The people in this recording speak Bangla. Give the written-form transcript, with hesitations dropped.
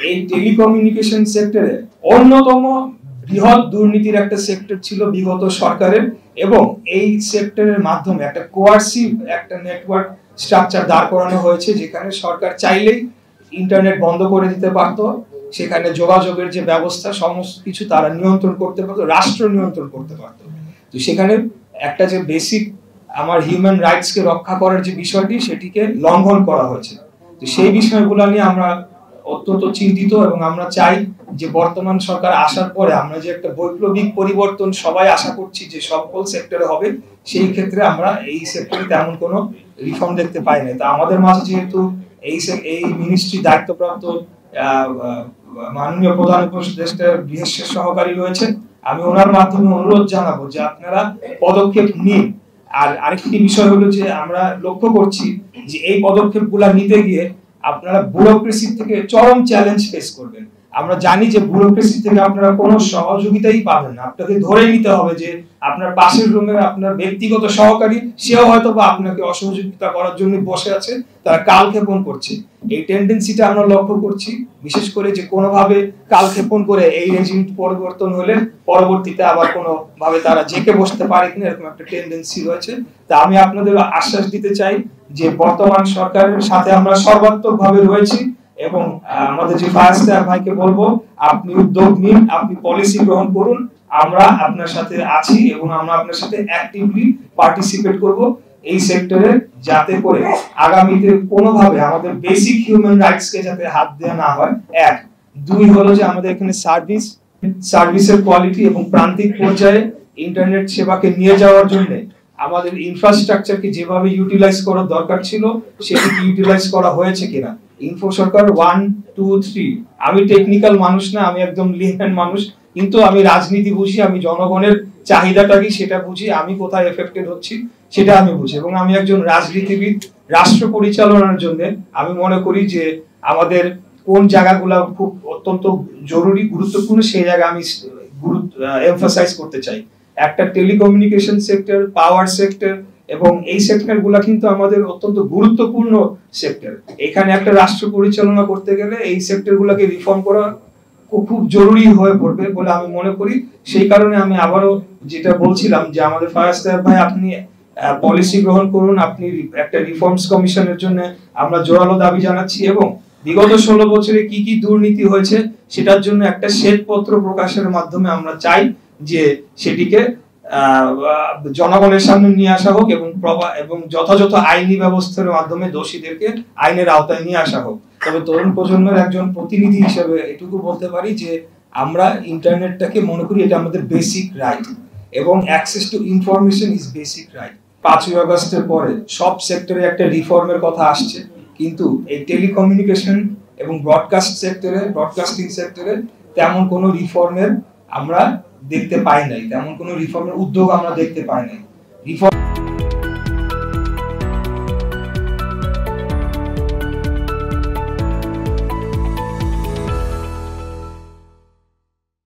এই টেলিকমিউনিকেশন সেক্টরে অন্যতম বৃহৎ দুর্নীতির একটা সেক্টর ছিল বিগত সরকারের, এবং এই সেক্টরের মাধ্যমে একটা কোয়ার্সিভ একটা নেটওয়ার্ক স্ট্রাকচার দাঁড় করানো হয়েছে, যেখানে সরকার চাইলেই ইন্টারনেট বন্ধ করে দিতে পারত, সেখানে যোগাযোগের যে ব্যবস্থা সমস্ত কিছু তারা নিয়ন্ত্রণ করতে পারতো, রাষ্ট্র নিয়ন্ত্রণ করতে পারতো। তো সেখানে একটা যে বেসিক আমার হিউম্যান রাইটসকে রক্ষা করার যে বিষয়টি, সেটিকে লঙ্ঘন করা হয়েছে। তো সেই বিষয়গুলো নিয়ে আমরা অত্যন্ত চিন্তিত, এবং আমরা চাই যে বর্তমান সরকার আসার পরে আমরা যে একটা বৈপ্লবিক পরিবর্তন সবাই আশা করছি যে সকল সেক্টরে হবে, সেই ক্ষেত্রে আমরা এই সেক্টরে তেমন কোনো রিফর্ম দেখতে পাই না। তা আমাদের মাঝে যেহেতু এই মিনিস্ট্রি দায়িত্বপ্রাপ্ত মাননীয় প্রধান উপদেষ্টা বিশেষ সহকারী রয়েছেন, আমি ওনার মাধ্যমে অনুরোধ জানাবো যে আপনারা পদক্ষেপ নিন। আর আরেকটি বিষয় হলো যে আমরা লক্ষ্য করছি যে এই পদক্ষেপগুলো নিতে গিয়ে আপনারা ব্যুরোক্রেসি থেকে চরম চ্যালেঞ্জ ফেস করবেন। আমরা জানি যে ব্যুরোক্রেসি থেকে আপনারা কোনো সহযোগিতাই পাবেন না, আপনাকে ধরে নিতে হবে যে আপনার পাশের রুমে আপনার ব্যক্তিগত সহকারী, সেও হয়তো বা আপনাকে অসহযোগিতা করার জন্য বসে আছে, তারা কালক্ষেপণ করছে। এই টেন্ডেন্সিটা আমরা লক্ষ্য করছি, বিশেষ করে যে কোনোভাবে কালক্ষেপণ করে এই রেজিম পরিবর্তন হলে পরবর্তীতে আবার কোনো ভাবে তারা জেকে বসতে পারে কিনা, এরকম একটা টেন্ডেন্সি রয়েছে। তা আমি আপনাদের আশ্বাস দিতে চাই যে বর্তমান সরকারের সাথে আমরা সর্বাত্মকভাবে রয়েছি, এবং আমাদের যে ফায়ার স্টার ভাইকে বলবো আপনি উদ্যোগ নিন, আপনি পলিসি গ্রহণ করুন, আমরা আপনার সাথে আছি এবং আমরা আপনার সাথে অ্যাক্টিভলি পার্টিসিপেট করব এই সেক্টরে, যাতে করে আগামীতে কোনোভাবে আমাদের বেসিক হিউম্যান রাইটস কে যাতে হাত দেওয়া না হয়। এক, দুই হলো যে আমাদের এখানে সার্ভিসের কোয়ালিটি এবং প্রান্তিক পর্যায়ে ইন্টারনেট সেবাকে নিয়ে যাওয়ার জন্য আমাদের ইনফ্রাস্ট্রাকচারকে যেভাবে ইউটিলাইজ করার দরকার ছিল সেটি ইউটিলাইজ করা হয়েছে কিনা। ইনফো সরকার 1, 2, 3, আমি টেকনিক্যাল মানুষ না, আমি একদম লিহম্যান মানুষ, কিন্তু আমি রাজনীতি বুঝি, আমি জনগণের চাহিদাটা কি সেটা বুঝি, আমি কোথায় এফেক্টেড হচ্ছি সেটা আমি বুঝি, এবং আমি একজন রাজনীতিবিদ। রাষ্ট্র পরিচালনার জন্য আমি মনে করি যে আমাদের কোন জায়গাগুলো খুব অত্যন্ত জরুরি গুরুত্বপূর্ণ সেই জায়গা আমি এমফাসাইজ করতে চাই। একটা টেলিকমিউনিকেশন সেক্টর, পাওয়ার সেক্টর, এবং এই সেক্টরগুলো কিন্তু আমাদের অত্যন্ত গুরুত্বপূর্ণ সেক্টর। এখানে একটা রাষ্ট্র পরিচালনা করতে গেলে এই সেক্টরগুলোকে রিফর্ম করা খুব জরুরি হয়ে পড়বে বলে আমি মনে করি। সেই কারণে আমি আবারও যেটা বলছিলাম যে আমাদের ফায়ার স্টার ভাই আপনি পলিসি গ্রহণ করুন, আপনি একটা রিফর্মস কমিশনের জন্য আমরা জোরালো দাবি জানাচ্ছি, এবং বিগত 16 বছরে কি কি দুর্নীতি হয়েছে সেটার জন্য একটা শ্বেতপত্র প্রকাশের মাধ্যমে আমরা চাই যে সেটিকে জনগণের সামনে নিয়ে আসা হোক, এবং যথাযথ আইনি ব্যবস্থার মাধ্যমে দোষীদেরকে আইনের আওতায় নিয়ে আসা হোক। তবে তরুণ প্রজন্মের একজন প্রতিনিধি হিসেবে এটুকু বলতে পারি যে আমরা ইন্টারনেটটাকে মনে করি এটা আমাদের বেসিক রাইট, এবং access to information is basic right. 5ই আগস্টের পরে সব সেক্টরে একটা রিফর্মের কথা আসছে, কিন্তু এই টেলিকমিউনিকেশন এবং ব্রডকাস্টিং সেক্টরে তেমন কোনো রিফর্মের আমরা দেখতে পাই নাই, তেমন কোনো রিফর্মের উদ্যোগ আমরা দেখতে পাই নাই। রিফর্ম